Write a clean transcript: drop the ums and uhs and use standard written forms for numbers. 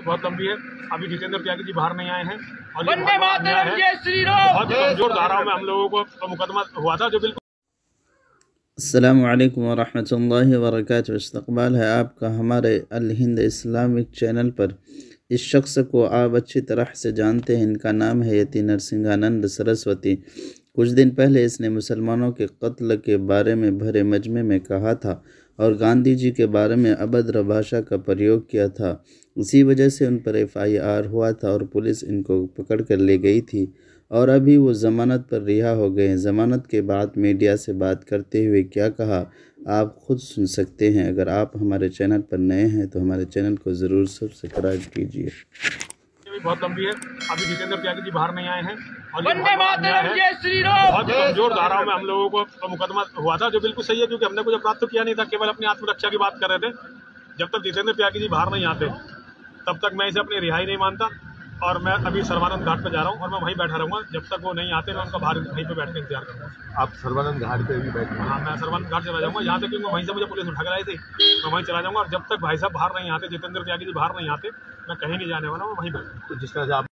भी बहुत लंबी है। अभी जितेंद्र त्यागी जी बाहर नहीं आए हैं और वंदे मातरम, जय श्री राम। बहुत कमजोर धाराओं में हम लोगों को मुकदमा हुआ था जो बिल्कुल। अस्सलामु अलैकुम वरहमतुल्लाहि वबरकातुहू। इस्तक़बाल है आपका हमारे अल हिंद इस्लामिक चैनल पर। इस शख्स को आप अच्छी तरह से जानते हैं। इनका नाम है यति नरसिंहानंद सरस्वती। कुछ दिन पहले इसने मुसलमानों के कत्ल के बारे में भरे मजमे में कहा था और गांधी जी के बारे में अभद्र भाषा का प्रयोग किया था। इसी वजह से उन पर FIR हुआ था और पुलिस इनको पकड़ कर ले गई थी और अभी वो ज़मानत पर रिहा हो गए। ज़मानत के बाद मीडिया से बात करते हुए क्या कहा आप खुद सुन सकते हैं। अगर आप हमारे चैनल पर नए हैं तो हमारे चैनल को ज़रूर सब्सक्राइब कीजिए। बहुत लंबी है। अभी जितेंद्र त्यागी जी बाहर नहीं आए हैं और वंदे मातरम, जय श्री राम। बहुत कमजोर धाराओं में हम लोगों को मुकदमा हुआ था जो बिल्कुल सही है, क्योंकि हमने कुछ अपराध तो किया नहीं था, केवल अपनी आत्मरक्षा की बात कर रहे थे। जब तक जितेंद्र त्यागी जी बाहर नहीं आते तब तक मैं इसे अपनी रिहाई नहीं मानता और मैं अभी सर्वानंद घाट पर जा रहा हूँ और मैं वहीं बैठा रहूँगा जब तक वो नहीं आते। मैं उनका बाहर वहीं पे बैठ के इंतजार करूँगा। आप सर्वानंद घाट पे भी बैठे? हाँ, मैं सर्वानंद घाट चला जाऊँगा यहाँ से, क्योंकि वहीं से मुझे पुलिस उठा कर आई थी। मैं वहीं चला जाऊँगा और जब तक भाई साहब बाहर नहीं आते, जितेंद्र त्यागी जी बाहर नहीं आते, मैं कहीं नहीं जाने वाला हूँ, वहीं बैठूँगा। तो जिस तरह से आप